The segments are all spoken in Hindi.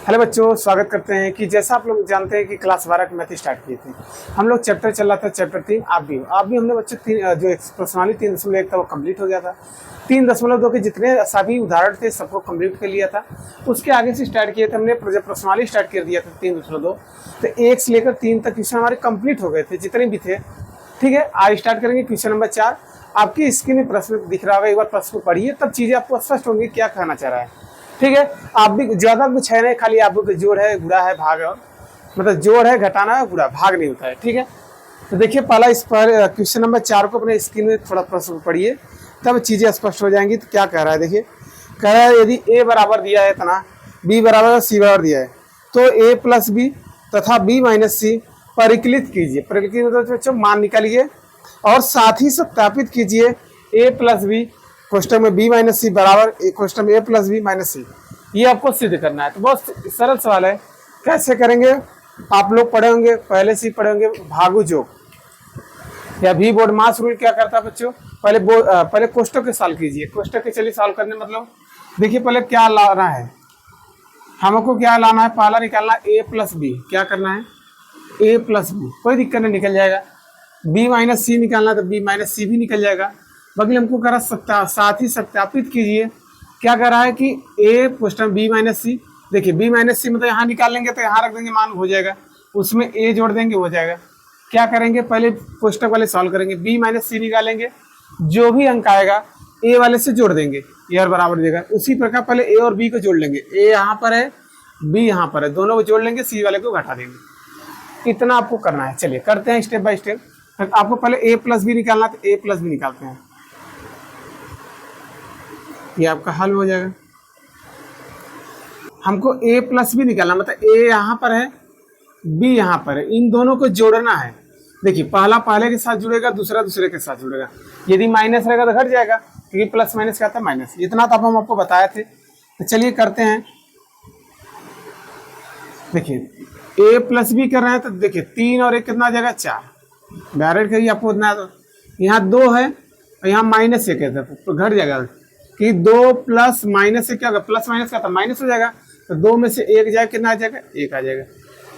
हेलो बच्चों, स्वागत करते हैं कि जैसा आप लोग जानते हैं कि क्लास 12 की मैथ स्टार्ट किए थे। हम लोग चैप्टर चल रहा था चैप्टर 3 आप भी हमने बच्चों जो प्रश्नावली 3.1 था वो कंप्लीट हो गया था। 3.2 के जितने सभी उदाहरण थे सबको कंप्लीट कर लिया था। उसके आगे से स्टार्ट किए थे हमने, जब प्रश्नावली स्टार्ट कर दिया था 3.2 तो 1 से लेकर 3 तक क्वेश्चन हमारे कंप्लीट हो गए थे जितने भी थे। ठीक है, आज स्टार्ट करेंगे क्वेश्चन नंबर 4। आपकी स्क्रीन में प्रश्न दिख रहा होगा, एक बार प्रश्न को पढ़िए तब चीज़ें आपको स्पष्ट होंगी क्या कहना चाह रहा है। ठीक है, आप भी ज़्यादा कुछ है नहीं, खाली आपको जोड़ है गुणा है भाग है, मतलब जोड़ है घटाना है गुणा, भाग नहीं होता है। ठीक है, तो देखिए पहला इस पर क्वेश्चन नंबर 4 को अपने स्क्रीन में थोड़ा प्रश्न पढ़िए तब चीज़ें स्पष्ट हो जाएंगी। तो क्या कह रहा है, देखिए कह रहा है यदि a बराबर दिया है इतना, b बराबर c बराबर दिया है तो a प्लस बी तथा b माइनस सी परिकलित कीजिए। परिकलित मतलब बच्चों मान निकालिए और साथ ही सत्यापित कीजिए a प्लस बी क्वेश्चन में b माइनस सी बराबर क्वेश्चन में a प्लस बी माइनस सी। ये आपको सिद्ध करना है। तो बहुत सरल सवाल है, कैसे करेंगे आप लोग पढ़े होंगे, पहले से ही पढ़े होंगे भागु जोग या भी बोर्ड मास रूल क्या करता है बच्चों। पहले कोष्टक के सॉल्व कीजिए। कोष्टक के चलिए सॉल्व करने मतलब देखिए पहले क्या लाना है हमको, क्या लाना है, पहला निकालना a प्लस बी। क्या करना है, a प्लस बी, कोई दिक्कत नहीं, निकल जाएगा। b माइनस सी निकालना है तो b माइनस सी भी निकल जाएगा। बगल हमको करा सकता, साथ ही सत्यापित कीजिए। क्या कर रहा है कि a क्वेश्चन b माइनस सी, देखिए b माइनस सी मतलब यहाँ निकाल लेंगे तो यहाँ रख देंगे, मान हो जाएगा, उसमें a जोड़ देंगे हो जाएगा। क्या करेंगे, पहले कोष्टक वाले सॉल्व करेंगे, b माइनस सी निकालेंगे, जो भी अंक आएगा a वाले से जोड़ देंगे, ये और बराबर देगा। उसी प्रकार पहले a और b को जोड़ लेंगे, a यहाँ पर है b यहाँ पर है, दोनों को जोड़ लेंगे, c वाले को घटा देंगे। इतना आपको करना है। चलिए करते हैं स्टेप बाय स्टेप। आपको पहले a प्लस बी निकालना तो a प्लस बी निकालते हैं, ये आपका हल हो जाएगा। हमको a प्लस बी निकालना मतलब a यहाँ पर है b यहाँ पर है, इन दोनों को जोड़ना है। देखिए पहला पहले के साथ जुड़ेगा, दूसरा दूसरे के साथ जुड़ेगा। यदि माइनस रहेगा तो घट जाएगा, क्योंकि प्लस माइनस क्या था माइनस। इतना तो हम आपको बताए थे। तो चलिए करते हैं। देखिए a प्लस बी कर रहे हैं तो देखिए 3 और 1 कितना आ जाएगा 4। डायरेक्ट करिए, आपको उतना तो यहाँ 2 है और यहाँ माइनस 1 है तो घट जाएगा कि 2 प्लस माइनस से क्या होगा, प्लस माइनस का था माइनस हो जाएगा। तो 2 में से 1 जाए कितना आ जाएगा, 1 आ जाएगा।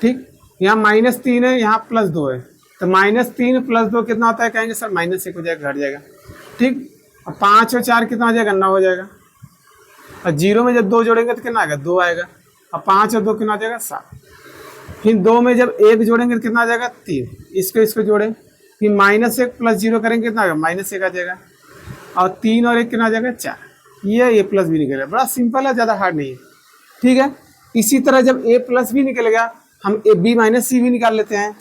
ठीक, यहाँ माइनस 3 है, यहाँ प्लस 2 है, तो माइनस 3 प्लस 2 कितना होता है, कहेंगे सर माइनस 1 हो जाएगा, घट जाएगा। ठीक, और 5 और 4 कितना आ जाएगा, 9 हो जाएगा। और 0 में जब 2 जोड़ेंगे तो कितना आएगा, 2 आएगा। और 5 और 2 कितना आ जाएगा, 7। फिर 2 में जब 1 जोड़ेंगे तो कितना आ जाएगा, 3। इसको जोड़ें, फिर माइनस 1 प्लस 0 करेंगे कितना आएगा, माइनस 1 आ जाएगा। और 3 और 1 कितना आ जाएगा, 4। ये a प्लस बी निकलेगा, बड़ा सिंपल है, ज़्यादा हार्ड नहीं है। ठीक है, इसी तरह जब a प्लस बी निकलेगा हम b माइनस सी भी निकाल लेते हैं।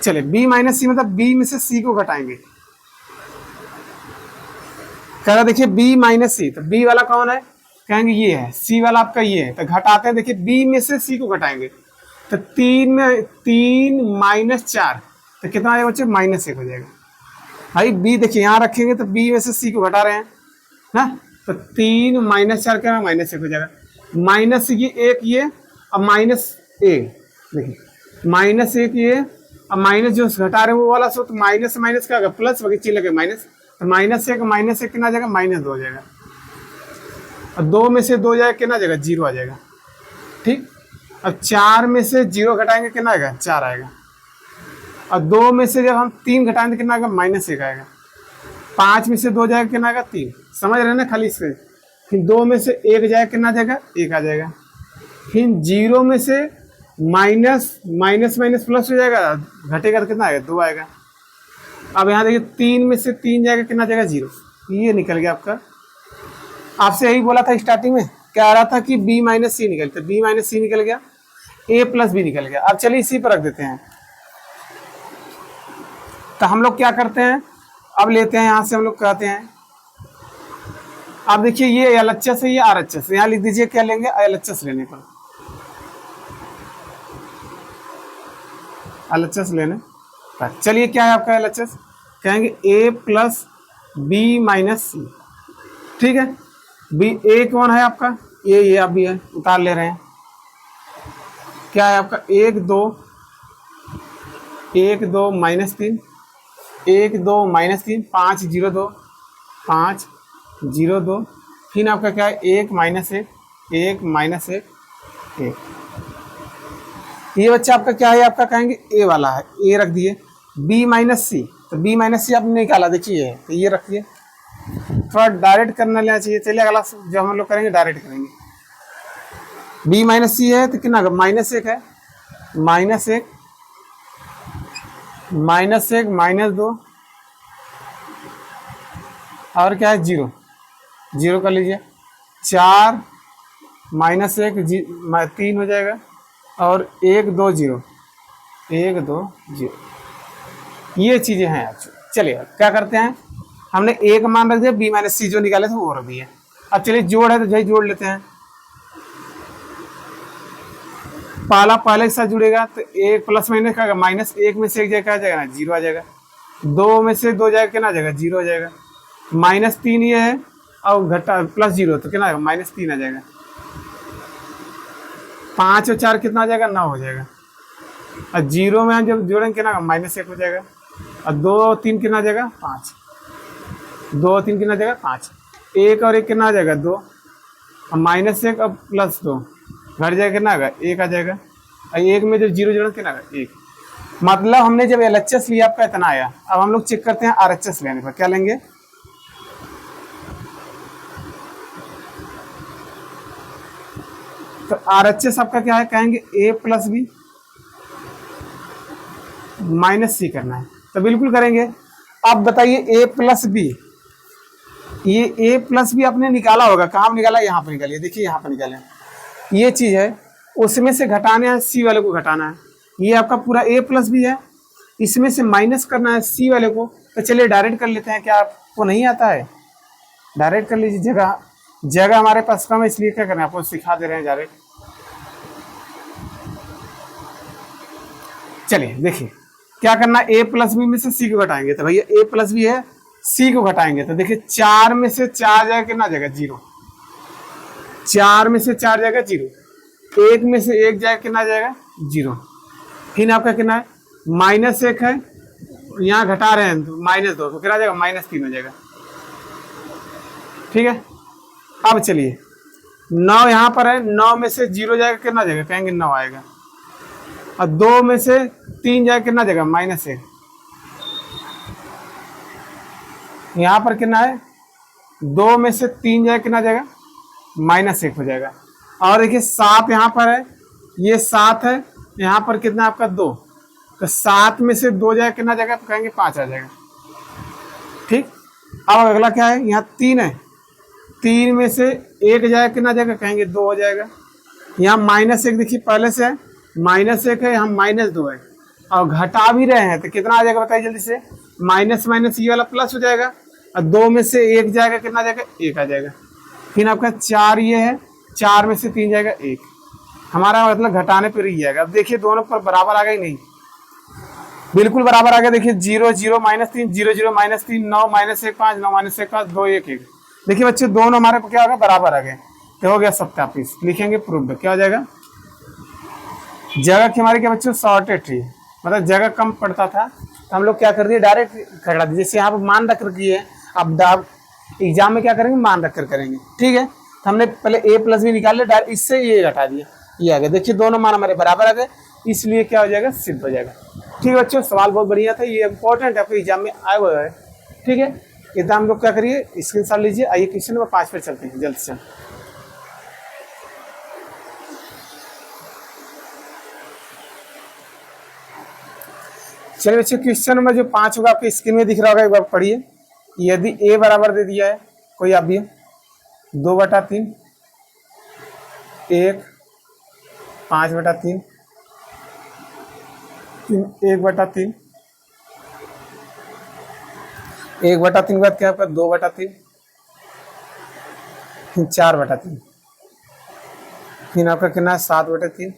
चले b माइनस सी मतलब b में से c को घटाएंगे। कह रहा देखिए b माइनस सी, तो b वाला कौन है, कहेंगे ये है, c वाला आपका ये है, तो घटाते हैं। देखिए b में से c को घटाएंगे तो 3 में 3 माइनस 4 तो कितना आएगा बच्चे, माइनस 1 हो जाएगा। भाई b देखिए यहाँ रखेंगे तो b में से c को घटा रहे हैं ना, तो 3 माइनस 4 क्या माइनस 1 हो जाएगा। माइनस ये 1 ये और माइनस 1, देखिए माइनस 1 ये और माइनस जो घटा रहे हैं वो वाला सो, तो माइनस माइनस क्या होगा, प्लस वही चीज लगे माइनस, तो माइनस 1 कितना आ जाएगा, माइनस 2 हो जाएगा। और 2 में से 2 जाएगा कितना आ जाएगा, 0 आ जाएगा। ठीक, अब 4 में से 0 घटाएंगे कितना आएगा, 4 आएगा। और 2 में से जब हम 3 घटाएंगे कितना आएगा, माइनस 1 आएगा। 5 में से 2 जाएगा कितना आएगा, 3। समझ रहे हैं ना, खाली इससे। फिर 2 में से 1 जाएगा कितना आ जाएगा, 1 आ जाएगा। फिर 0 में से माइनस माइनस माइनस प्लस हो जाएगा, घटेगा तो कितना आएगा, 2 आएगा। अब यहाँ देखिए 3 में से 3 जाएगा कितना आ जाएगा, 0। ये निकल गया आपका। आपसे यही बोला था स्टार्टिंग में, क्या आ रहा था कि b माइनस सी निकल, तो b माइनस सी निकल गया, a प्लस बी निकल गया। अब चलिए इसी पर रख देते हैं। तो हम लोग क्या करते हैं, अब लेते हैं यहाँ से हम लोग कहते हैं, अब देखिए ये LHS है, ये RHS, यहाँ लिख दीजिए क्या लेंगे, LHS लेने पर, LHS लेने। चलिए क्या है आपका LHS, कहेंगे a प्लस बी माइनस सी। ठीक है, बी a कौन है आपका, ये आप भी है, उतार ले रहे हैं। क्या है आपका 1 2 माइनस 3, 1 2 माइनस 3, 5 0 2 5 0 2, फिर आपका क्या है 1 माइनस 1, 1 माइनस 1, 1। ये बच्चा आपका क्या है, आपका कहेंगे ए वाला है, ए रख दिए। बी माइनस सी, तो बी माइनस सी आपने निकाला, देखिए तो ये रखिए। थोड़ा डायरेक्ट करना लेना चाहिए। चलिए अगला जो हम लोग करेंगे डायरेक्ट करेंगे। बी माइनस सी है तो कितना माइनस 1 है, माइनस 1 माइनस 1 माइनस 2 और क्या है 0, 0 कर लीजिए। 4 माइनस 1 3 हो जाएगा और 1 2 0, 1 2 0। ये चीज़ें हैं। चलिए क्या करते हैं, हमने एक मान रख दिया, बी माइनस सी जो निकाले थे वो रख दिए। अब चलिए जोड़ है तो यही जोड़ लेते हैं। पहले के साथ जुड़ेगा तो एक प्लस माइनस का माइनस, 1 में से 1 जाएगा आ जाएगा ना 0 आ जाएगा, 2 में से 2 जाएगा कितना आ जाएगा 0 आ जाएगा, माइनस 3 ये है और घटा प्लस 0 तो कितना आएगा माइनस 3 आ जाएगा। 5 और 4 कितना आ जाएगा 9 हो जाएगा, और 0 में जब जोड़ेंगे कितना माइनस 1 हो जाएगा, और 2 और 3 कितना आ जाएगा 5, 2 और 3 कितना आ जाएगा 5, 1 और 1 कितना आ जाएगा 2, और माइनस 1 और प्लस 2 घट जाएगा कितना आएगा 1 आ जाएगा, और 1 में जब 0 जोड़ेंगे कितना आएगा 1। मतलब हमने जब LHS लिया आपका इतना आया। अब हम लोग चेक करते हैं RHS लेने पर क्या लेंगे। तो RHS आपका क्या है, कहेंगे a प्लस बी माइनस सी करना है, तो बिल्कुल करेंगे। अब बताइए a प्लस बी, ये a प्लस बी आपने निकाला होगा, कहाँ निकाला, यहाँ पर निकालिए, देखिए यहाँ पर निकाले। ये चीज़ है, उसमें से घटाने है सी वाले को घटाना है। ये आपका पूरा a प्लस बी है, इसमें से माइनस करना है सी वाले को। तो चलिए डायरेक्ट कर लेते हैं, क्या आपको नहीं आता है डायरेक्ट कर लीजिए। जगह हमारे पास कम है, इसलिए क्या करना है आपको सिखा दे रहे हैं डायरेक्ट। चलिए देखिए क्या करना है, a प्लस बी में से सी को घटाएंगे। तो भैया a प्लस बी है, सी को घटाएंगे तो देखिए 4 में से 4 जाएगा कितना जाएगा 0, 4 में से 4 जाएगा 0, 1 में से 1 जाएगा कितना जाएगा 0। फिर आपका कितना है माइनस 1 है, यहाँ घटा रहे हैं तो माइनस 2 तो कितना जाएगा माइनस 3 हो जाएगा। ठीक है, अब चलिए 9 यहाँ पर है, 9 में से 0 जाएगा कितना जाएगा, कहेंगे 9 आएगा, और 2 में से 3 जाएगा कितना जाएगा माइनस 1। यहाँ पर कितना है 2 में से 3 जाएगा कितना जाएगा माइनस 1 हो जाएगा। और देखिए 7 यहाँ पर है, ये 7 है, यहाँ पर कितना आपका 2, तो 7 में से 2 जाएगा कितना जाएगा, तो कहेंगे 5 आ जाएगा। ठीक, अब अगला क्या है, यहाँ 3 है, 3 में से 1 जाएगा कितना जाएगा, कहेंगे 2 हो जाएगा। यहाँ माइनस 1 देखिए पहले से है, माइनस 1 है, यहाँ माइनस 2 है, और घटा भी रहे हैं तो कितना आ जाएगा बताइए जल्दी से, माइनस माइनस ये वाला प्लस हो जाएगा, और 2 में से 1 जाएगा कितना जाएगा 1 आ जाएगा। फिर आपका 4 ये है, 4 में से 3 जाएगा 1, हमारा मतलब घटाने पर ही जाएगा। अब देखिए दोनों पर बराबर आ गई, नहीं बिल्कुल बराबर आ गया। देखिए 0 0 माइनस 3, 0 0 माइनस 3, 9 माइनस 1 5, 9 माइनस 1 5, 2 1 1। देखिए बच्चे दोनों हमारे को क्या हो गया बराबर आ गए, तो हो गया सत्यापित। लिखेंगे प्रूफ, क्या हो जाएगा, जगह की हमारी क्या बच्चों शॉर्टेज थी, मतलब जगह कम पड़ता था तो हम लोग क्या कर दिए डायरेक्ट घटा दिए। जैसे यहाँ पर मान रख रखिए, अब एग्जाम में क्या करेंगे मान रख कर करेंगे। ठीक है, तो हमने पहले a प्लस बी निकाल लिया, डायरेक्ट इससे ये घटा दिया, ये आ गया। देखिए दोनों मान हमारे बराबर आ गए, इसलिए क्या हो जाएगा सिद्ध हो जाएगा। ठीक है बच्चों, सवाल बहुत बढ़िया था, ये इंपॉर्टेंट है, आपको एग्जाम में आया हुआ है। ठीक है, इतना हम लोग क्या करिए स्क्रीनशॉट लीजिए। आइए क्वेश्चन नंबर 5 पर चलते हैं जल्द से। चलिए बच्चों क्वेश्चन नंबर जो 5 होगा आपके स्क्रीन में दिख रहा होगा, एक बार पढ़िए। यदि a बराबर दे दिया है कोई, आप भी 2/3, 1 5/3, 1/3, 1/3 के बाद क्या आपका 2/3, फिर 4/3, फिर आपका कितना है 7/3,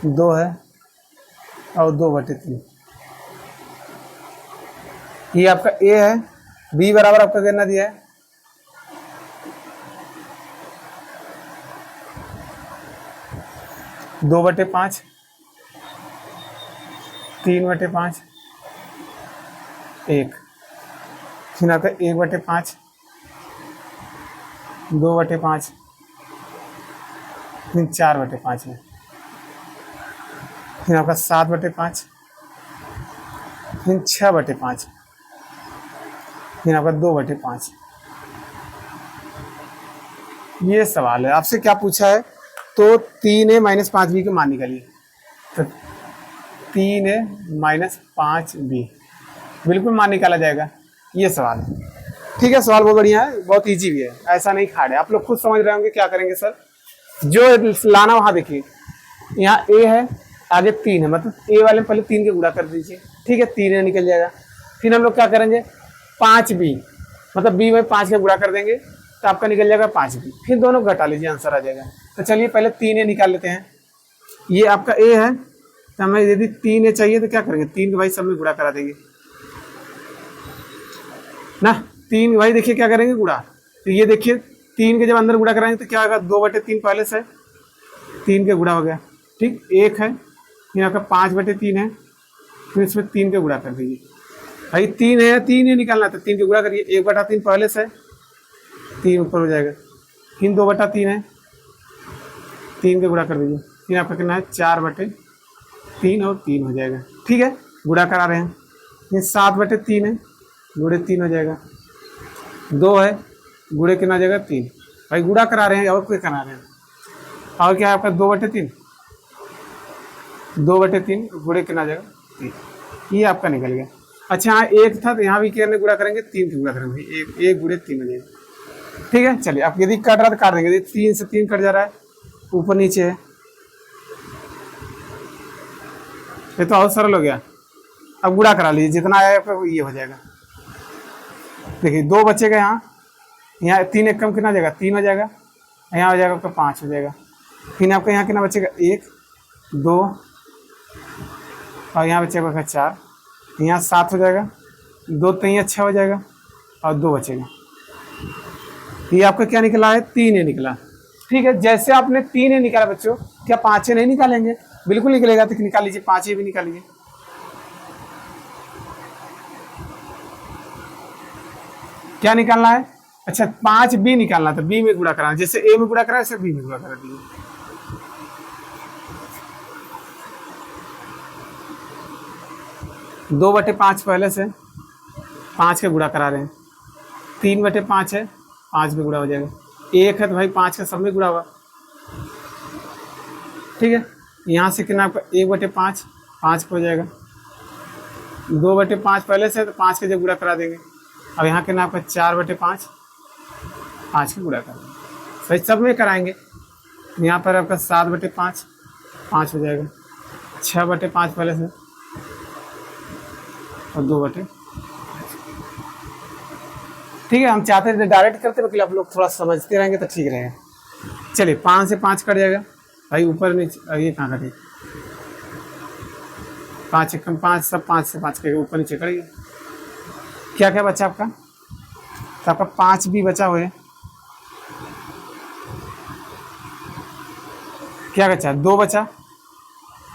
2 है और 2/3। ये आपका a है, b बराबर आपका कितना दिया है 2/5, 3/5, 1। फिर आता है 1/5, 2/5, फिर 4/5 है, फिर आपका 7/5, फिर 6/5, फिर आपका 2/5। ये सवाल है, आपसे क्या पूछा है, तो 3a माइनस 5b के मान निकालिए। तो 3a माइनस 5b बिल्कुल मान निकाला जाएगा, ये सवाल है। ठीक है, सवाल बहुत बढ़िया है, बहुत इजी भी है, ऐसा नहीं हार्ड है। आप लोग खुद समझ रहे होंगे क्या करेंगे सर, जो लाना वहां देखिए, यहाँ a है, आगे 3 है, मतलब a वाले में पहले 3 के गुणा कर दीजिए। ठीक है, 3a निकल जाएगा। फिर हम लोग क्या करेंगे, 5b, मतलब b में 5 के गुणा कर देंगे तो आपका निकल जाएगा 5b। फिर दोनों घटा लीजिए, आंसर आ जाएगा। तो चलिए पहले 3a निकाल लेते हैं। ये आपका a है, तो हमें यदि 3a चाहिए तो क्या करेंगे, 3 के भाई सब में गुणा करा देंगे ना। 3 भाई देखिए क्या करेंगे, गुणा। तो ये देखिए 3 के जब अंदर गुणा कराएंगे तो क्या होगा, 2/3 पहले से 3 के गुणा हो गया। ठीक, 1 है, फिर आपका 5/3 है, फिर इसमें 3 के गुणा कर दीजिए। भाई 3 है, 3 ही निकालना, तो 3 के गुणा करिए। 1/3 पहले से 3 ऊपर हो जाएगा, फिर 2/3 है, 3 के गुणा कर दीजिए। फिर आपका कितना है, 4/3 और 3 हो जाएगा। ठीक है, गुणा करा रहे हैं। ये 7/3 है, गुणे 3 हो जाएगा। 2 है, गुणे कितना हो जाएगा, 3। भाई गुणा करा रहे हैं और क्या करा रहे हैं, और क्या है आपका 2/3, 2/3 गुणे कितना आ जाएगा, 3। ये आपका निकल गया। अच्छा, यहाँ 1 था तो यहाँ भी क्या गुणा करेंगे, 3 के गुणा करेंगे, 1 गुणे 3 हो जाएगा। ठीक है, चलिए आप यदि कट रहा तो काट देंगे, 3 से 3 कट जा रहा है, ऊपर नीचे है, ये तो बहुत सरल हो गया। अब गुणा करा लीजिए, जितना आया आपका ये हो जाएगा। देखिए 2 बचेगा, यहाँ 3 एक कम कितना हो जाएगा, 3 हो जाएगा, यहाँ हो जाएगा आपका 5 हो जाएगा। फिर आपका यहाँ कितना बचेगा, 1 2, और यहाँ बचेगा आपका 4, यहाँ 7 हो जाएगा, 2 3 6 हो जाएगा, और 2 बचेगा। ये आपका क्या निकला है, 3a निकला। ठीक है, जैसे आपने 3a निकाला बच्चों, क्या 5a नहीं निकालेंगे, बिल्कुल निकलेगा। तो निकाल लीजिए, 5a भी निकालिए। क्या निकालना है, अच्छा 5b निकालना, तो b में गुणा कराना, जैसे a में गुणा करा वैसे b में गुणा करा दीजिए। 2/5 पहले से 5 के गुणा करा रहे हैं, 3/5 है, 5 में गुणा हो जाएगा। 1 है तो भाई 5 का सब में गुणा हुआ। ठीक है, यहाँ से कितना आपका 1/5, 5 हो जाएगा। 2/5 पहले से तो 5 के जब गुणा करा देंगे। अब यहाँ कितना आपका 4/5, 5 के गुणा कर देंगे, सही सब में कराएंगे। यहाँ पर आपका 7/5, 5 हो जाएगा। 6/5 पहले से और 2/5। ठीक है, हम चाहते थे डायरेक्ट करते लेकिन आप लोग थोड़ा समझते रहेंगे तो ठीक रहेगा। चलिए 5 से 5 कट जाएगा भाई, ऊपर नीचे, ये कहाँ कटे, 5 1 5, सब 5 से 5 के ऊपर नीचे करेंगे। क्या क्या बचा आपका, तो आपका 5 भी बचा हुआ है। क्या बचा, 2 बचा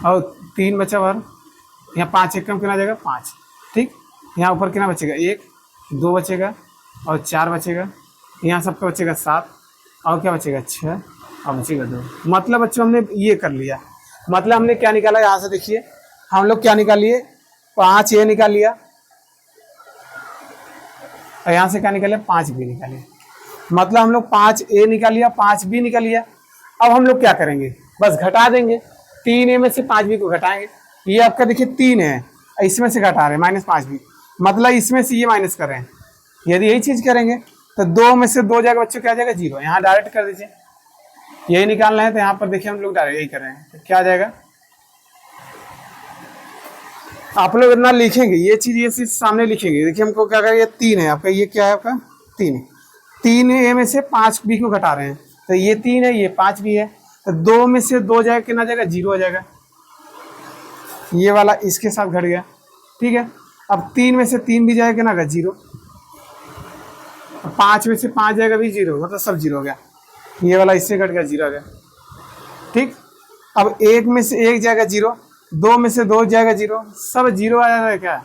और 3 बचा, और यहाँ 5 1 कितना आ जाएगा, 5। ठीक, यहाँ ऊपर कितना बचेगा, 1 2 बचेगा और 4 बचेगा, यहाँ सबका बचेगा 7, और क्या बचेगा 6, और बचेगा 2। मतलब बच्चों हमने ये कर लिया, मतलब हमने क्या निकाला, यहाँ से देखिए हम लोग क्या निकाल लिए, 5a निकाल लिया, और यहाँ से क्या निकाले, 5b निकाले। मतलब हम लोग 5a निकाल लिया, 5b निकाल लिया। अब हम लोग क्या करेंगे, बस घटा देंगे, 3a में से 5b को घटाएंगे। ये आपका देखिए 3 है, इसमें से घटा रहे हैं -5b, मतलब इसमें से ये माइनस कर रहे हैं। यदि यही चीज करेंगे तो 2 में से 2 जाएगा बच्चों, क्या जाएगा 0, यहाँ डायरेक्ट कर दीजिए। यही निकालना है तो यहाँ पर देखिए हम लोग डायरेक्ट यही कर रहे हैं, तो क्या आ जाएगा, आप लोग इतना लिखेंगे, ये चीज सामने लिखेंगे। देखिए हमको क्या करेंगे, 3 है आपका, ये क्या है आपका 3 है, 3a में से 5b को घटा रहे हैं, तो ये 3 है, ये 5 भी है, तो 2 में से 2 जाएगा, कितना जाएगा 0 हो जाएगा, ये वाला इसके साथ घट गया। ठीक है, अब 3 में से 3 भी जाएगा ना 0, 5 में से 5 जाएगा भी 0, मतलब सब 0 हो गया, ये वाला इससे घट गया 0 हो गया। ठीक, अब 1 में से 1 जाएगा 0, 2 में से 2 जाएगा 0, सब 0 आ जाएगा। क्या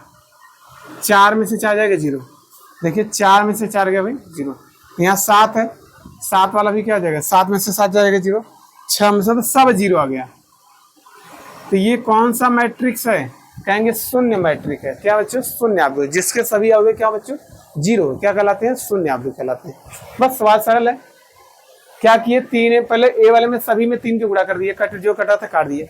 4 में से 4 जाएगा 0, देखिए 4 में से 4 गया भाई 0। यहाँ 7 है, 7 वाला भी क्या हो जाएगा, 7 में से 7 जाएगा 0। 6 में से तो सब 0 आ गया। तो ये कौन सा मैट्रिक्स है, कहेंगे शून्य मैट्रिक है। क्या बच्चों, शून्य अवयव, जिसके सभी अवयव क्या बच्चों 0, क्या कहलाते हैं, शून्य अवयव कहलाते हैं। बस सवाल सरल है। क्या किए, 3 है, पहले ए वाले में सभी में 3 के गुणा कर दिए, कट जो कटा था काट दिए,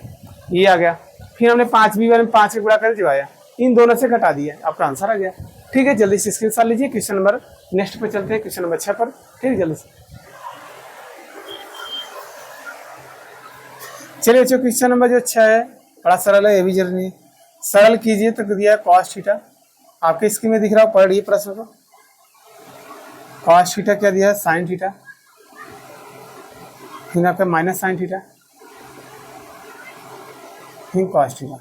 ये आ गया। फिर हमने 5 बी वाले में 5 के गुणा कर जो आया, इन दोनों से घटा दिया, आपका आंसर आ गया। ठीक है, जल्दी से स्क्रीनशॉट लीजिए। क्वेश्चन नंबर नेक्स्ट पे चलते हैं, क्वेश्चन नंबर 6 पर। ठीक है, जल्दी से चलिए बच्चों, क्वेश्चन नंबर जो 6 है बड़ा सरल है, ये भी जरूरी है। सरल कीजिए तो दिया है कॉस थीटा, आपके स्क्रीन में दिख रहा है, पढ़िए प्रश्न को। कॉस थीटा क्या दिया है, साइन थीटा, फिर आपका माइनस साइन थीटा, फिर कॉस थीटा,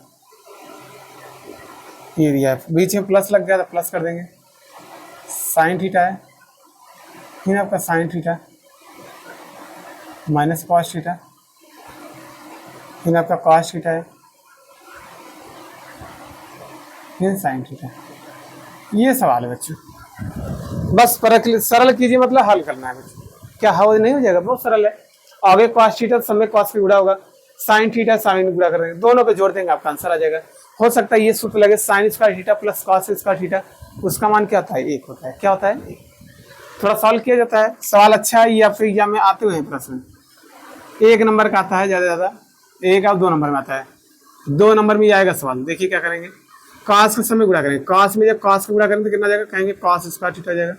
ये दिया है। बीच में प्लस लग गया तो प्लस कर देंगे। साइन थीटा है, फिर आपका sine theta minus cos theta, फिर आपका कॉस थीटा है, फिर साइन थीटा। ये सवाल है बच्चों, बस सरल कीजिए, मतलब हल करना है बच्चों। क्या हल नहीं हो जाएगा, बहुत सरल है। आगे कॉस थीटा सब में कॉस भी गुणा होगा, साइन थीटा साइन में गुणा करेंगे, दोनों पे जोड़ देंगे, आपका आंसर आ जाएगा। हो सकता है ये सूत्र लगे, sine square theta plus cos square theta, उसका मान क्या होता है, 1 होता है। क्या होता है, 1। थोड़ा सॉल्व किया जाता है, सवाल अच्छा है, ये आपके एग्जाम में आते हुए हैं प्रश्न। 1 नंबर का आता है ज़्यादा से ज़्यादा, 1 और 2 नंबर में आता है। 2 नंबर में आएगा सवाल, देखिए क्या करेंगे, कॉस के समय गुणा करेंगे। कॉस में जब कॉस को गुणा करेंगे तो कितना जाएगा, कहेंगे कॉस स्क्वायर थीटा जाएगा।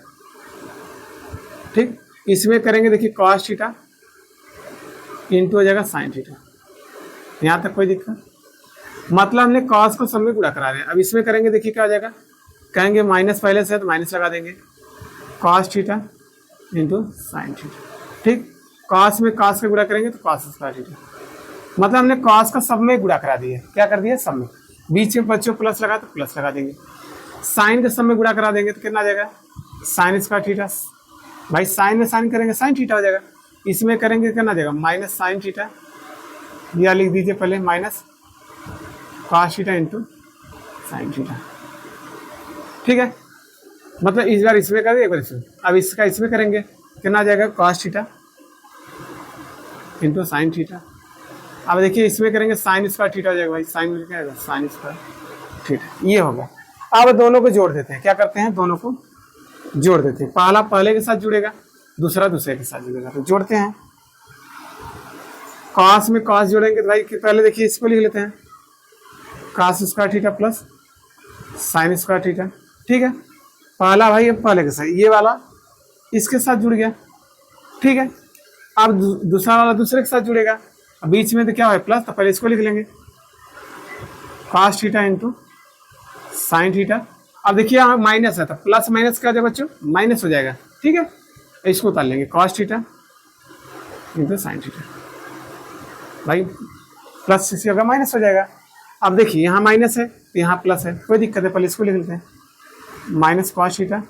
ठीक, इसमें करेंगे देखिए कॉस थीटा इंटू हो जाएगा साइन थीटा। यहाँ तक कोई दिक्कत, मतलब हमने कॉस को सब में गुणा करा रहे हैं। अब इसमें करेंगे देखिए क्या हो जाएगा, कहेंगे माइनस पहले से है तो माइनस लगा देंगे, cos theta into sine theta. ठीक, कॉस में कॉस का गुणा करेंगे तो कॉस स्क्वायर थीटा, मतलब हमने कॉस का सब में गुणा करा दिया। क्या कर दिया, सब में, बीच में बच्चों प्लस लगा तो प्लस लगा देंगे। साइन के सब में गुणा करा देंगे तो कितना आ जाएगा, साइन स्क्वायर थीटा। भाई साइन में साइन करेंगे साइन थीटा हो जाएगा। इसमें करेंगे कितना आ जाएगा, माइनस साइन थीटा, या लिख दीजिए पहले minus cos theta into sine theta. ठीक है, मतलब इस बार इसमें करेंगे, एक बार इसमें। अब इसका इसमें करेंगे कितना आ जाएगा, cos theta into sine theta. अब देखिए इसमें करेंगे साइन स्क्वायर थीटा हो जाएगा, भाई साइन में क्या आएगा, साइन स्क्वायर थीटा, ये होगा। अब दोनों को जोड़ देते हैं, क्या करते हैं, दोनों को जोड़ देते हैं। पहला पहले के साथ जुड़ेगा, दूसरा दूसरे के साथ जुड़ेगा, तो जोड़ते हैं। कॉस में कॉस जोड़ेंगे तो भाई पहले देखिए इसको लिख लेते हैं, cos square theta plus sine square theta. ठीक है, पहला भाई अब पहले के साथ, ये वाला इसके साथ जुड़ गया। ठीक है, अब दूसरा वाला दूसरे के साथ जुड़ेगा, अब बीच में तो क्या है प्लस, तो पहले इसको लिख लेंगे cos theta into sine theta. अब देखिए यहाँ माइनस है तो प्लस माइनस क्या हो जाएगा बच्चों, माइनस हो जाएगा। ठीक है, इसको उतार लेंगे cos theta into sine theta, भाई प्लस से होगा माइनस हो जाएगा। अब देखिए यहाँ माइनस है तो यहाँ प्लस है, कोई दिक्कत है, पहले इसको लिख लेते हैं minus cos theta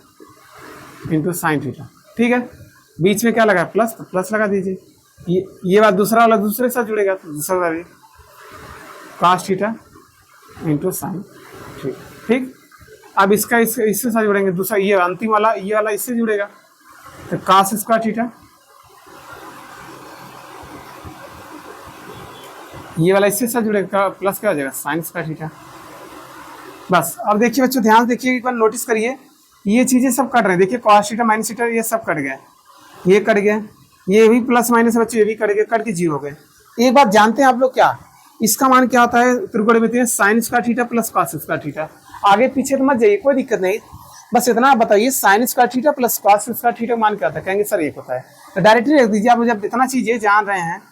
into sine theta. ठीक है, बीच में क्या लगा प्लस, तो प्लस लगा दीजिए। ये बात दूसरा वाला दूसरे के साथ जुड़ेगा, तो दूसरा वाला cos theta into sine theta. ठीक, अब इसका इससे साथ जुड़ेंगे, दूसरा ये अंतिम वाला, ये वाला इससे जुड़ेगा, तो कॉस स्क्वायर थीटा, ये वाला इससे साथ जुड़ेगा, प्लस क्या हो जाएगा, साइन स्क्वायर थीटा। बस अब देखिए बच्चों, ध्यान देखिए, एक बार नोटिस करिए, ये चीज़ें सब कट रहे हैं। देखिए कॉस थीटा माइनस थीटा ये सब कट गया, ये कट गया, ये भी प्लस माइनस बच्चों ये भी कट गए, कट के 0 हो गए। एक बात जानते हैं आप लोग, क्या इसका मान क्या होता है त्रिकोणमिति में, sine square theta plus cos square theta. आगे पीछे तो मत जाइए, कोई दिक्कत नहीं, बस इतना आप बताइए sine square theta plus cos square theta मान क्या होता है, कहेंगे सर 1 होता है। तो डायरेक्टली रख दीजिए, आप जब इतना चीज़ें जान रहे हैं,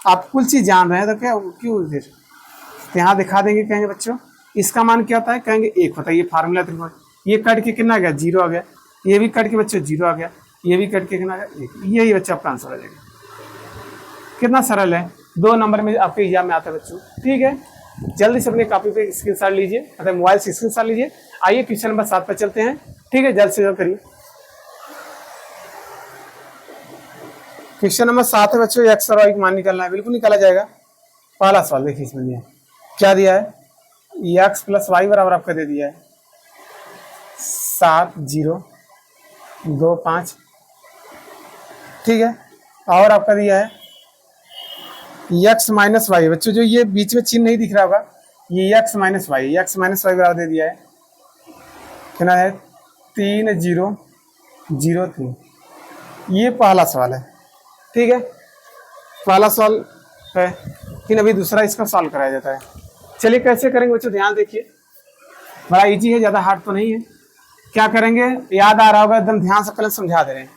आप कुल चीज़ जान रहे हैं, तो क्या क्यों फिर यहाँ दिखा देंगे, कहेंगे बच्चों इसका मान क्या होता है, कहेंगे 1 होता है। ये फार्मूला त्रिकोण, ये कट के कितना आ गया, 0 आ गया, ये भी कट के बच्चों 0 आ गया, ये भी कट के कितना आ गया, 1। यही बच्चा आपका आंसर आ जाएगा। कितना सरल है, 2 नंबर में आपके एग्जाम में आता है बच्चों। ठीक है, जल्दी से अपने कॉपी पे स्क्रीनशॉट लीजिए, मतलब मोबाइल से स्क्रीनशॉट लीजिए। आइए क्वेश्चन नंबर 7 पर चलते हैं। ठीक है, जल्द से जल्द करिए। क्वेश्चन नंबर 7 है बच्चों, एक्स और वाई का मान निकालना है, बिल्कुल निकाला जाएगा। पहला सवाल देखिए, इसमें दिया क्या दिया है, एक्स प्लस वाई बराबर आपका दे दिया है 7 0 2 5, ठीक है। और आपका दिया है x माइनस वाई। बच्चों जो ये बीच में चिन्ह नहीं दिख रहा होगा, ये x माइनस वाई बराबर दे दिया है, कितना है 3 0 0 3। ये पहला सवाल है, ठीक है, पहला सवाल है। लेकिन अभी दूसरा इसका सॉल्व कराया जाता है। चलिए कैसे करेंगे बच्चों, ध्यान देखिए, बड़ा इजी है, ज़्यादा हार्ड तो नहीं है। क्या करेंगे, याद आ रहा होगा, एकदम ध्यान से पहले समझा दे रहे हैं।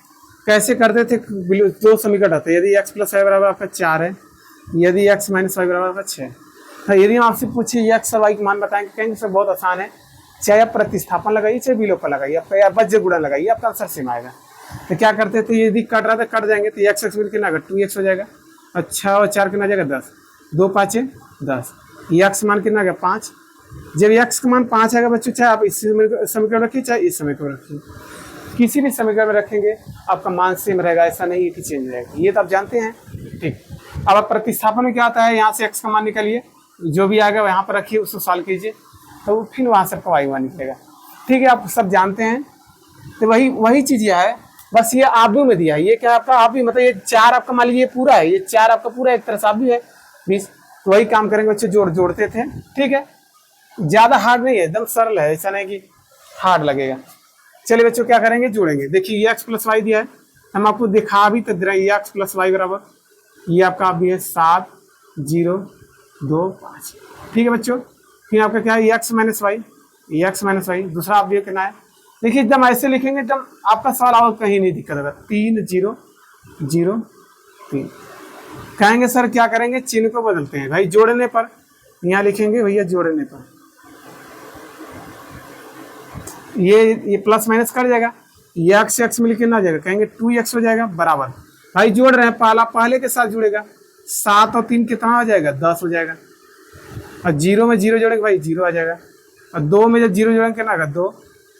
कैसे करते थे, दो समीकरण होते, यदि x प्लस वाई बराबर आपका 4 है, यदि x माइनस वाई बराबर आपका 6। तो यदि हम आपसे पूछिए x और y के मान बताएंगे, कहेंगे सर बहुत आसान है, चाहे आप प्रतिस्थापन लगाइए चाहे विलोपन लगाइए, या बज्य गुणा लगाइए, आपका आंसर सेम आएगा। तो क्या करते थे, यदि कट रहा था कट जाएंगे, तो x मिल के ना 2x हो जाएगा, अच्छा, और 4 कितना जाएगा 10, 2 5 10, x मान कितना गया 5। जब x का मान 5 आएगा बच्चों, चाहे आप इस समीकरण रखिए चाहे इस समीकरण रखिए, किसी भी समीकरण में रखेंगे आपका मान सेम रहेगा, ऐसा नहीं है कि चेंज हो जाएगा, ये तो आप जानते हैं, ठीक। अब आप प्रतिस्थापन में क्या आता है, यहाँ से x का मान निकालिए, जो भी आएगा वहाँ पर रखिए, उसको सॉल्व कीजिए, तो फिर वहाँ से आपका y मान निकलेगा, ठीक है, आप सब जानते हैं। तो वही चीज़ यह है, बस ये आबू में दिया है, ये क्या आपका आप भी, मतलब ये 4 आपका मान लीजिए पूरा है, ये 4 आपका पूरा एक तरह से आप भी है 20। तो वही काम करेंगे बच्चे, जोड़ते थे, ठीक है, ज़्यादा हार्ड नहीं है, एकदम सरल है, ऐसा नहीं कि हार्ड लगेगा। चलिए बच्चों क्या करेंगे, जोड़ेंगे। देखिए ये x प्लस वाई दिया है, हम आपको दिखा भी तो दे रहे हैं, ये x प्लस वाई बराबर, ये आपका आप भी है 7 0 2 5, ठीक है बच्चों। फिर आपका क्या है, x माइनस वाई, दूसरा आप भी कहना है। देखिए एकदम ऐसे लिखेंगे, एकदम आपका सवाल और कहीं नहीं दिक्कत होगा, 3 0 0 3। कहेंगे सर क्या करेंगे, चिन्ह को बदलते हैं भाई, जोड़ने पर यहाँ लिखेंगे भैया, जोड़ने पर ये प्लस माइनस कर जाएगा, ये x मिल के ना जाएगा, कहेंगे 2x हो जाएगा बराबर, भाई जोड़ रहे हैं, पहले के साथ जुड़ेगा, 7 और 3 कितना हो जाएगा 10 हो जाएगा, और 0 में 0 जोड़ेंगे भाई 0 आ जाएगा, और 2 में जब 0 जोड़ेंगे कितना आएगा 2।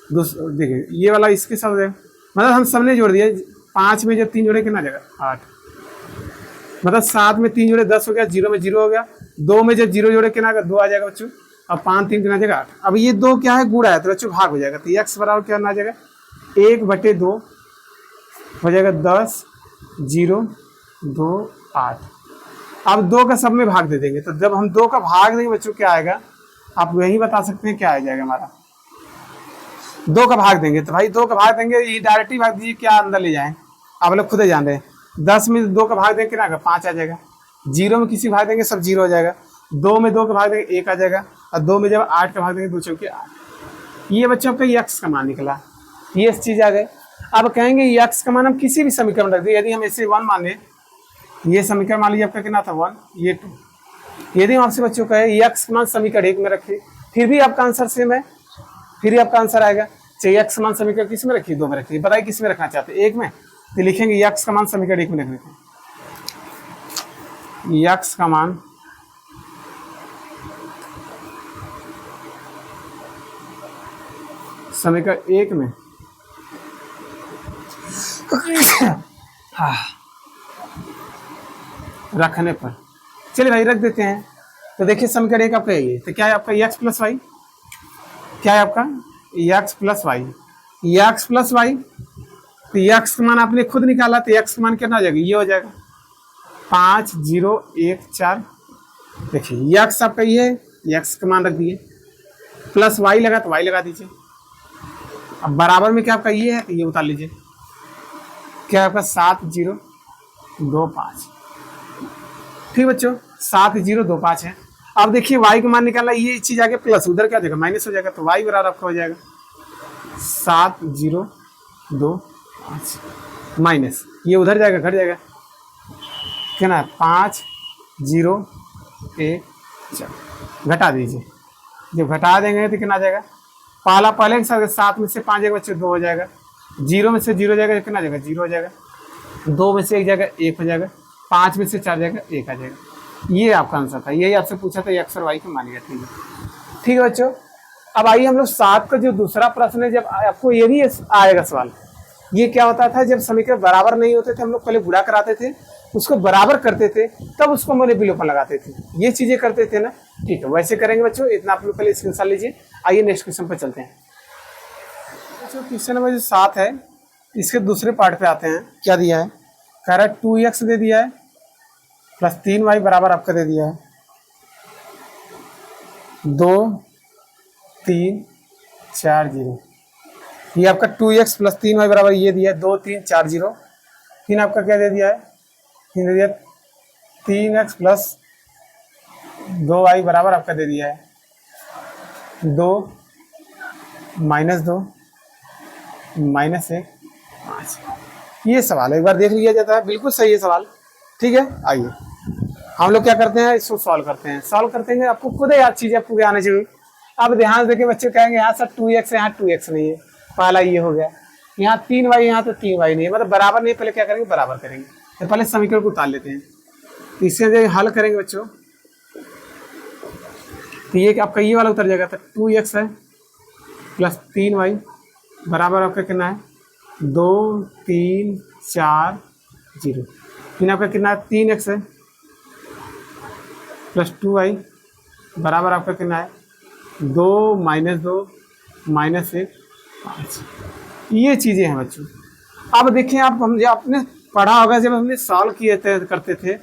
देखिए ये वाला इसके साथ हो जाएगा, मतलब हम सबने जोड़ दिया, 5 में जब 3 जोड़े कितना आ जाएगा 8, मतलब 7 में 3 जोड़े 10 हो गया, 0 में 0 हो गया, 2 में जब 0 जोड़े कितना आएगा 2 आ जाएगा बच्चों, और 5 3 कितना आ जाएगा 8। अब ये 2 क्या है, गुणा है, तो बच्चों भाग हो जाएगा, तो x बराबर क्या आ जाएगा 1/2 हो जाएगा 10 0 2 8। अब 2 का सब में भाग दे देंगे, तो जब हम 2 का भाग देंगे बच्चों क्या आएगा, आप यही बता सकते हैं क्या आ जाएगा हमारा, 2 का भाग देंगे, तो भाई 2 का भाग देंगे, ये डायरेक्ट ही भाग दीजिए, क्या अंदर ले जाएं, आप लोग खुद ही जान रहे हैं। 10 में 2 का भाग देंगे कितना आएगा 5 आ जाएगा, 0 में किसी भाग देंगे सब 0 हो जाएगा, 2 में 2 का भाग देंगे 1 आ जाएगा, और 2 में जब 8 का भाग देंगे 2 चौके 8। ये बच्चों का x का मान निकला, ये चीज़ आ गए। अब कहेंगे x का मान हम किसी भी समीकरण रख दें, यदि हम ऐसे 1 मान लें, ये समीकरण मान लीजिए आपका कितना था 1, ये 2। यदि हम आपसे बच्चों कहे x का मान समीकरण 1 में रखिए, फिर भी आपका आंसर सेम है, फिर ही आपका आंसर आएगा। चाहिए x का मान समीकरण किस में रखिए, 2 में रखिए, बताइए किस में रखना चाहते हैं, 1 में, तो लिखेंगे x का मान समीकरण 1 में रख देते हैं, x का मान समीकरण 1 में रखने पर, चलिए भाई रख देते हैं। तो देखिए समीकरण 1 आपका यही है, तो क्या है आपका x प्लस वाई, क्या है आपका x plus y, x plus y, तो x का मान आपने खुद निकाला, तो x का मान कितना आ जाएगा, ये हो जाएगा 5 0 1 4। देखिए x आपका ये है, x का मान रख दिए, प्लस y लगा तो y लगा दीजिए, अब बराबर में क्या आपका ये है, तो ये उतार लीजिए, क्या आपका 7 0 2 5, ठीक बच्चों 7 0 2 5 है। अब देखिए y का मान निकाला, ये चीज आगे प्लस, उधर क्या हो जाएगा माइनस हो जाएगा, तो y बराबर आपका हो जाएगा 7 0 2 5 माइनस, ये उधर जाएगा घट जाएगा, क्या ना 5 0 1 4, घटा दीजिए, जब घटा देंगे तो कितना आ जाएगा, पहले के साथ 7 में से 5 जाएगा बच्चे 2 हो जाएगा, 0 में से 0 जाएगा कितना जाएगा 0 हो जाएगा, 2 में से 1 जाएगा 1 हो जाएगा, 5 में से 4 जाएगा 1 आ जाएगा। ये आपका आंसर था, यही आपसे पूछा था x और y को मान लिया, ठीक है बच्चों। अब आइए हम लोग 7 का जो दूसरा प्रश्न है, जब आपको ये भी आएगा सवाल, ये क्या होता था, जब समीकरण बराबर नहीं होते थे हम लोग पहले गुणा कराते थे, उसको बराबर करते थे, तब उसको मैंने विलोपन लगाते थे, ये चीजें करते थे ना, ठीक है वैसे करेंगे बच्चों, इतना आप लोग पहले स्क्रीनशॉट लीजिए। आइए नेक्स्ट क्वेश्चन पर चलते हैं। क्वेश्चन नंबर 7 है, इसके दूसरे पार्ट पे आते हैं। क्या दिया है, कह रहा है 2x दे दिया है प्लस 3y बराबर आपका दे दिया है 2 3 4 0। ये आपका 2x प्लस 3y बराबर ये दिया है 2 3 4 0। फिर आपका क्या दे दिया है, फिर दे दिया 3x प्लस 2y बराबर आपका दे दिया है 2 माइनस 2 माइनस 1 5। ये सवाल एक बार देख लिया जाता है, बिल्कुल सही है सवाल। ठीक है, आइए हम लोग क्या करते हैं, इसको सॉल्व करते हैं। सॉल्व करते हैं, आपको खुद याद चीज़ें आपको आना चाहिए। अब ध्यान देके बच्चे कहेंगे यहाँ सर 2x है, यहाँ 2x नहीं है, पहला ये हो गया। यहाँ 3y, यहाँ तो 3y नहीं है, मतलब बराबर नहीं है। पहले क्या करेंगे, बराबर करेंगे। तो पहले समीकरण को उतार लेते हैं, तो इससे जो हल करेंगे बच्चों, तो ये आपका ये वाला उतर जाएगा। तो 2x है प्लस 3y बराबर आपका कितना है 2 3 4 0। फिर आपका कितना है 3x है प्लस 2y बराबर आपका कितना है 2 माइनस 2 माइनस 1 5। ये चीज़ें हैं बच्चों। अब देखिए आप, हम आपने पढ़ा होगा जब हमने सॉल्व किए थे करते थे,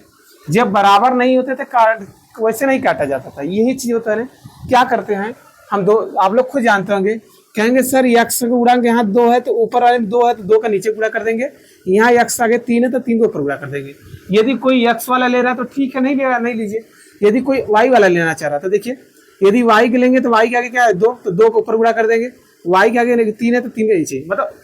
जब बराबर नहीं होते थे काट वैसे नहीं काटा जाता था। यही चीज़ होता है ना, क्या करते हैं हम दो, आप लोग खुद जानते होंगे, कहेंगे सर x का गुणांक यहाँ 2 है तो ऊपर वाले में 2 है तो 2 का नीचे गुणा कर देंगे। यहाँ x आगे 3 है तो 3 को ऊपर गुणा कर देंगे। यदि कोई x वाला ले रहा है तो ठीक है, नहीं लेगा नहीं लीजिए। यदि कोई y वाला लेना चाह रहा है तो देखिए, यदि y के लेंगे तो y के आगे क्या है 2, तो 2 को ऊपर गुणा कर देंगे। y के आगे 3 है तो 3 के नीचे, मतलब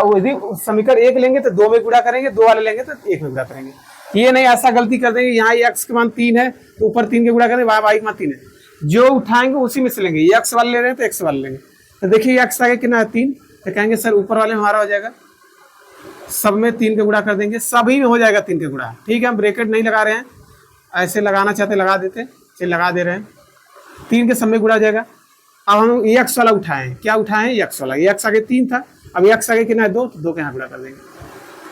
यदि समीकरण 1 लेंगे तो 2 में गुणा करेंगे, 2 वाले लेंगे तो 1 में गुणा करेंगे। ये नहीं ऐसा गलती कर देंगे, यहाँ x के मान 3 है तो ऊपर 3 के गुणा करेंगे, y के मान 3 है, जो उठाएंगे उसी में से लेंगे। x वाले ले रहे हैं तो x वाले लेंगे। तो देखिए x आगे कितना है 3, तो कहेंगे सर ऊपर वाले में हमारा हो जाएगा, सब में 3 के गुणा कर देंगे, सभी में हो जाएगा 3 के गुणा। ठीक है, हम ब्रैकेट नहीं लगा रहे हैं, ऐसे लगाना चाहते लगा देते, चलिए लगा दे रहे हैं। 3 के सब में गुणा हो जाएगा। अब हम x वाला उठाएं, क्या उठाएं x वाला, x आगे 3 था, अब x आगे कितना है 2, तो 2 के यहाँ गुणा कर देंगे।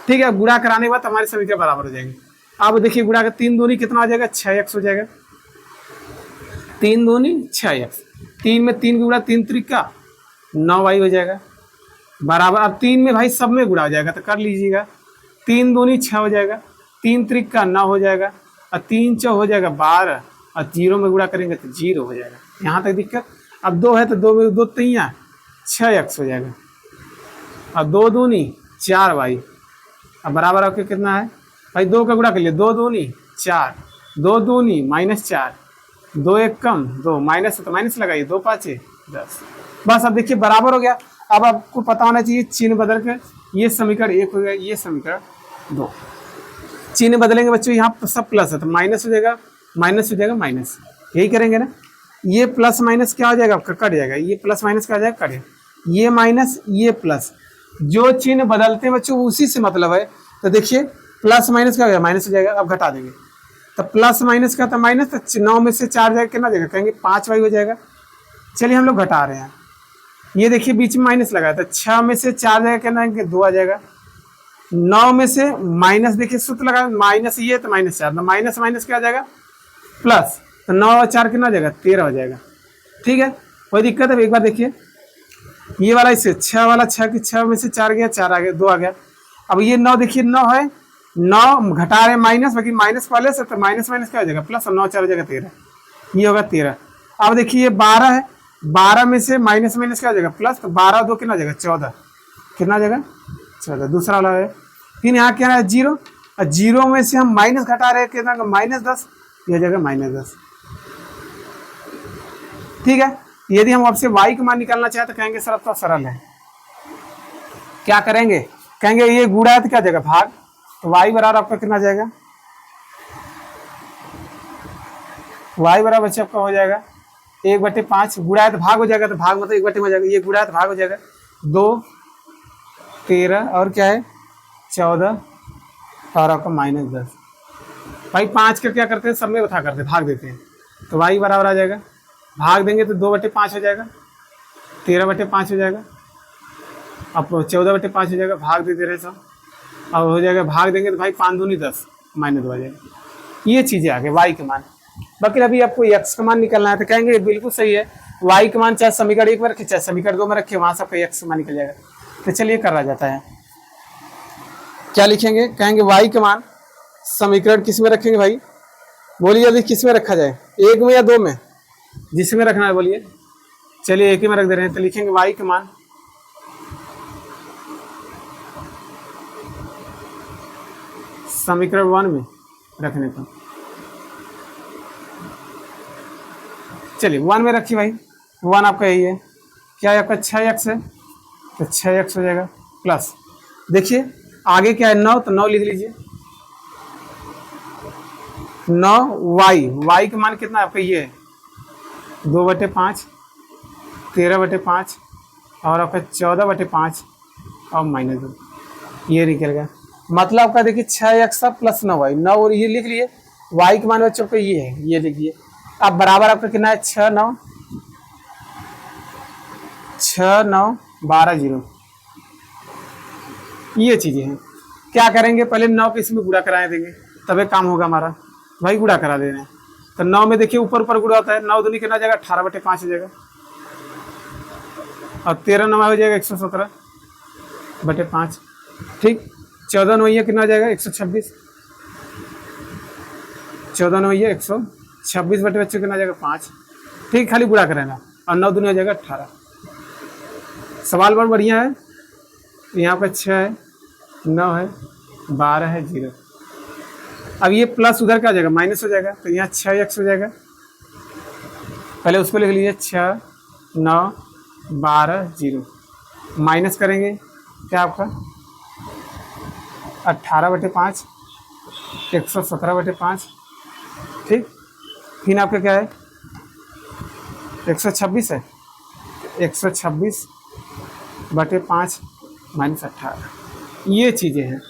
ठीक है, गुणा कराने के बाद हमारे समीकरण बराबर हो जाएंगे। अब देखिए गुणा का 3 दूनी कितना हो जाएगा 6x हो जाएगा, 3 दूनी 6x, 3 में 3 गुणा 3 त्रिका 9y हो जाएगा बराबर। अब 3 में भाई सब में गुणा हो जाएगा तो कर लीजिएगा, 3 दूनी 6 हो जाएगा, 3 त्रिका 9 हो जाएगा, और 3 चौ हो जाएगा 12, और 0 में गुणा करेंगे तो 0 हो जाएगा। यहाँ तक दिक्कत। अब 2 है तो 2 में 2 3 6x हो जाएगा, और 2 दूनी 4y, अब बराबर आपके कितना है भाई 2 का गुणा कर लिए, 2 दूनी 4, 2 दूनी -4, 2 1 कम 2 माइनस, तो माइनस लगाइए, 2 5 10। बस अब देखिए बराबर हो गया। अब आपको पता होना चाहिए चिन्ह बदल कर, ये समीकरण 1 हो गया, ये समीकरण 2। चिन्ह बदलेंगे बच्चों, यहाँ सब प्लस है तो माइनस हो जाएगा, माइनस हो जाएगा माइनस, यही करेंगे ना। ये प्लस माइनस क्या हो जाएगा आपका, कट जाएगा। ये प्लस माइनस क्या हो जाएगा, कट जाएगा। ये माइनस ये प्लस, जो चिन्ह बदलते हैं बच्चों उसी से मतलब है। तो देखिए प्लस माइनस क्या हो जाएगा, माइनस हो जाएगा। अब घटा देंगे तो प्लस माइनस का था माइनस, तो 9 में से 4 जाएगा कितना जाएगा, कहेंगे 5y हो जाएगा। चलिए हम लोग घटा रहे हैं, ये देखिए बीच में माइनस लगाया था, 6 में से 4 जाएगा कितना, 2 आ जाएगा। 9 में से माइनस, देखिए सूत्र लगा माइनस ये तो -4, तो माइनस माइनस क्या आ जाएगा प्लस, तो 9 और 4 कितना हो जाएगा 13 हो जाएगा। ठीक है, कोई दिक्कत है। एक बार देखिए ये वाला इससे 6 वाला 6 की 6 में से 4 गया, 4 आ गया, 2 आ गया। अब ये 9 देखिए 9 है, 9 घटा रहे माइनस, बाकी माइनस वाले से तो माइनस माइनस क्या हो जाएगा प्लस, और 9 4 हो जाएगा 13, ये होगा 13। अब देखिए ये 12 है, 12 में से माइनस माइनस क्या हो जाएगा प्लस, तो 12 2 कितना हो जाएगा 14, कितना हो जाएगा 14, दूसरा वाला है। फिर यहाँ क्या है 0, और 0 में से हम माइनस घटा रहे हैं कितना, -10, ये हो जाएगा -10। ठीक है, यदि हम आपसे y का मान निकालना चाहे तो कहेंगे सर अब तो सरल है, क्या करेंगे, कहेंगे ये गुणा है तो क्या जाएगा भाग, तो y बराबर आपका कितना जाएगा, y बराबर बच्चे आपका हो जाएगा 1/5, गुणा है तो भाग हो जाएगा, तो भाग मतलब 1/में हो जाएगा, ये गुणा है तो भाग हो जाएगा, 2 13 और क्या है 14 और आपका -10। भाई 5 का क्या करते हैं, सब में उठा करते हैं, भाग देते हैं, तो y बराबर आ जाएगा, भाग देंगे तो 2/5 हो जाएगा, 13/5 हो जाएगा, अब 14/5 हो जाएगा, भाग देते रहे सब, और हो जाएगा भाग देंगे तो भाई 5 दूनी 10, -2 आ जाएगा। ये चीज़ें आ गए y के मान। बाकी अभी आपको x का मान निकलना है तो कहेंगे बिल्कुल सही है, y का मान चाहे समीकरण 1 में रखे चाहे समीकरण 2 में रखे, वहाँ से आपका x का मान निकल जाएगा। तो चलिए करा जाता है। क्या लिखेंगे, कहेंगे y के मान समीकरण किस में रखेंगे भाई, बोलिए यदि किस में रखा जाए, एक में या दो में, जिसमें रखना है बोलिए। चलिए एक ही में रख दे रहे हैं, तो लिखेंगे y के मान समीकरण 1 में रखने को। चलिए 1 में रखिए भाई, 1 आपका यही है, क्या है आपका 6x है, तो 6x हो जाएगा प्लस, देखिए आगे क्या है 9, तो 9 लिख लीजिए, 9y के मान कितना आपका ये है 2/5, 13/5 और आपका 14/5 और -2, ये निकल गया। मतलब आपका देखिए 6x प्लस 9y, 9 और ये लिख लिए, y के मान बच्चों को ये है, ये लिखिए। अब बराबर आपका कितना है 6 9 12 0, ये चीजें हैं। क्या करेंगे, पहले 9 के इसमें गुणा कराए देंगे, तभी काम होगा हमारा, भाई गुणा करा दे रहे हैं। तो 9 में देखिए ऊपर ऊपर गुणा होता है, 9 दूनी कितना जाएगा 18/5 हो जाएगा, और 13 9 हो जाएगा 117/5, ठीक। 14 9 कितना हो जाएगा 126, 14 9 126 बटे बच्चों कितना जाएगा 5, ठीक, खाली गुणा कराना, और 9 दूनी हो जाएगा 18। सवाल बहुत बढ़िया है। यहाँ पर 6 है, 9 है, 12 है, 0। अब ये प्लस उधर क्या हो जाएगा, माइनस हो जाएगा, तो यहाँ 6x हो जाएगा, पहले उसको लिख लीजिए 6 9 12 0, माइनस करेंगे क्या आपका 18/5 117/5, ठीक। फिर आपका क्या है 126 है, 126/5 -18, ये चीजें हैं।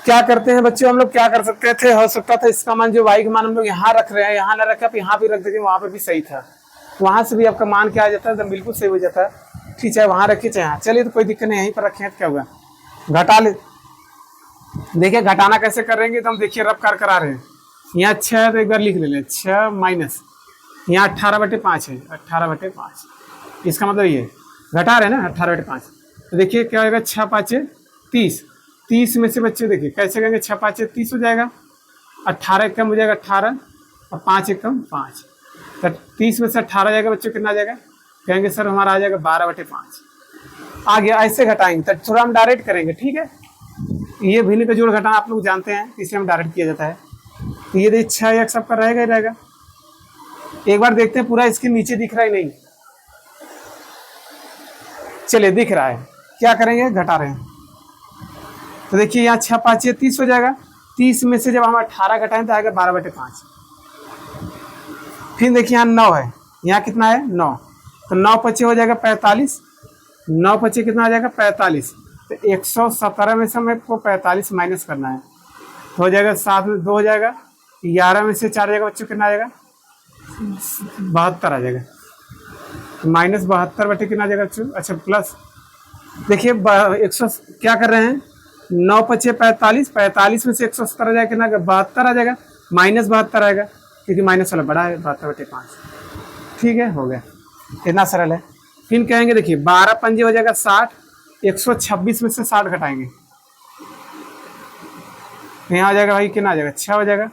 क्या करते हैं बच्चों, हम लोग क्या कर सकते थे, हो सकता था इसका मान जो y का मान हम लोग यहाँ रख रहे हैं, यहाँ ना रखा, आप यहाँ भी रख देते, वहाँ पे भी सही था, वहाँ से भी आपका मान क्या आ जाता है, एकदम बिल्कुल सही हो जाता है, ठीक है, वहाँ रखिए चाहे यहाँ, चलिए तो कोई दिक्कत नहीं, यहीं पर रखें तो क्या हुआ, घटा ले। देखिए घटाना कैसे करेंगे, तो हम देखिए रफ कर करा रहे हैं, यहाँ 6 है तो एक बार लिख ले, 6 माइनस यहाँ 18/5 है, 18/5, इसका मतलब ये घटा रहे हैं ना 18/5, तो देखिए क्या होगा 6 5 30, 30 में से बच्चे देखिए कैसे करेंगे, 6 5 30 हो जाएगा, 18 कम हो जाएगा 18 और 5 कम 5, तो 30 में से 18 जाएगा बच्चों, कितना आ जाएगा, कहेंगे सर हमारा आ जाएगा 12/5 आ गया। ऐसे घटाएंगे तो थोड़ा हम डायरेक्ट करेंगे, ठीक है, ये भिन्न का जोड़ घटाना आप लोग जानते हैं, इसे हम डायरेक्ट किया जाता है। तो ये देखिए 6x आपका रहेगा ही रहेगा, एक बार देखते हैं पूरा इसके नीचे दिख रहा है नहीं, चलिए दिख रहा है, क्या करेंगे घटा रहे हैं, तो देखिए यहाँ 6 5 30 हो जाएगा, 30 में से जब हम 18 घटाएं तो आएगा 12/5, फिर देखिए यहाँ 9 है, यहाँ कितना है 9, तो 9 5 हो जाएगा 45, 9 5 कितना आ जाएगा 45, तो 117 में से हमें को 45 माइनस करना है, तो हो जाएगा 7 में 2 हो जाएगा, 11 में से 4 जाएगा बच्चों, कितना आ जाएगा 72 आ जाएगा, -72 बटे कितना आ जाएगा बच्चों, अच्छा प्लस, देखिए 100 क्या कर रहे हैं, 9 5 45, 45 में से 170 आ जाएगा, कितना 72 आ जाएगा, -72 आएगा, क्योंकि माइनस वाला बड़ा है 72/5, ठीक है, हो गया, इतना सरल है। फिर कहेंगे देखिए 12 पंजे हो जाएगा 60, 126 में से 60 घटाएंगे, यहाँ आ जाएगा भाई कितना आ जाएगा 6 हो जाएगा,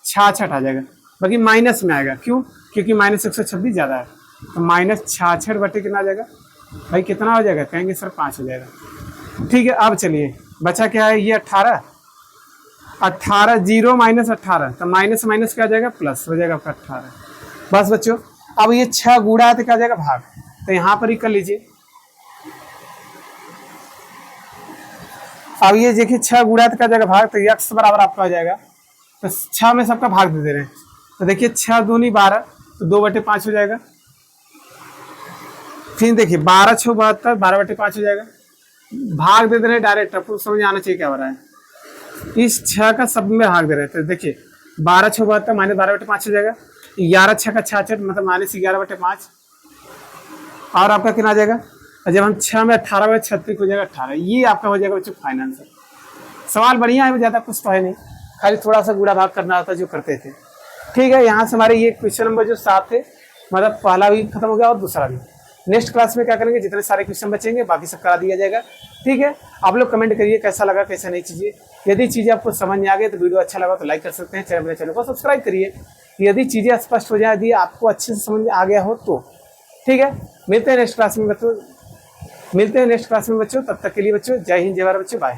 66 आ जाएगा, बाकी माइनस में आएगा, क्यों, क्योंकि -126 ज़्यादा है, तो -66 बटे कितना आ जाएगा भाई, कितना हो जाएगा, कहेंगे सर 5 हो जाएगा, ठीक है। अब चलिए बचा क्या है, ये 18 0 -18, तो माइनस माइनस क्या आ जाएगा प्लस हो जाएगा आपका 18, बस बच्चों। अब ये 6 गुणा है तो क्या आ जाएगा भाग, तो यहाँ पर ही कर लीजिए, अब ये देखिए 6 गुणा है तो क्या आ जाएगा भाग, तो x बराबर आपका हो जाएगा, तो 6 में सबका भाग दे रहे हैं, तो देखिए 6 दूनी 12, तो 2/5 हो जाएगा, फिर देखिए 12 6 72, 12/5 हो जाएगा, भाग दे रहे हैं डायरेक्ट, आपको समझ आना चाहिए क्या हो रहा है, इस 6 का सब में भाग दे रहे थे, देखिए 12 6 72 -12/5 हो जाएगा, 11 6 का 66 मतलब -11/5, और आपका कितना आ जाएगा, जब हम 6 में 18/36 हो जाएगा 18, ये आपका हो जाएगा बच्चों फाइनल आंसर। सवाल बढ़िया है, ज़्यादा कुछ तो है नहीं, खाली थोड़ा सा गुणा भाग करना होता है जो करते थे, ठीक है। यहाँ से हमारे ये क्वेश्चन नंबर जो 7 थे, मतलब पहला भी खत्म हो गया और दूसरा भी। नेक्स्ट क्लास में क्या करेंगे, जितने सारे क्वेश्चन बचेंगे बाकी सब करा दिया जाएगा। ठीक है, आप लोग कमेंट करिए कैसा लगा, कैसा नहीं चीज़ें। यदि चीज़ें आपको समझ में आ गई तो वीडियो अच्छा लगा तो लाइक कर सकते हैं, चैनल को सब्सक्राइब करिए। यदि चीज़ें स्पष्ट हो जाए, यदि आपको अच्छे से समझ में आ गया हो तो ठीक है। मिलते हैं नेक्स्ट क्लास में बच्चों, तब तक के लिए बच्चों जय हिंद, जय भारत बच्चों, बाय।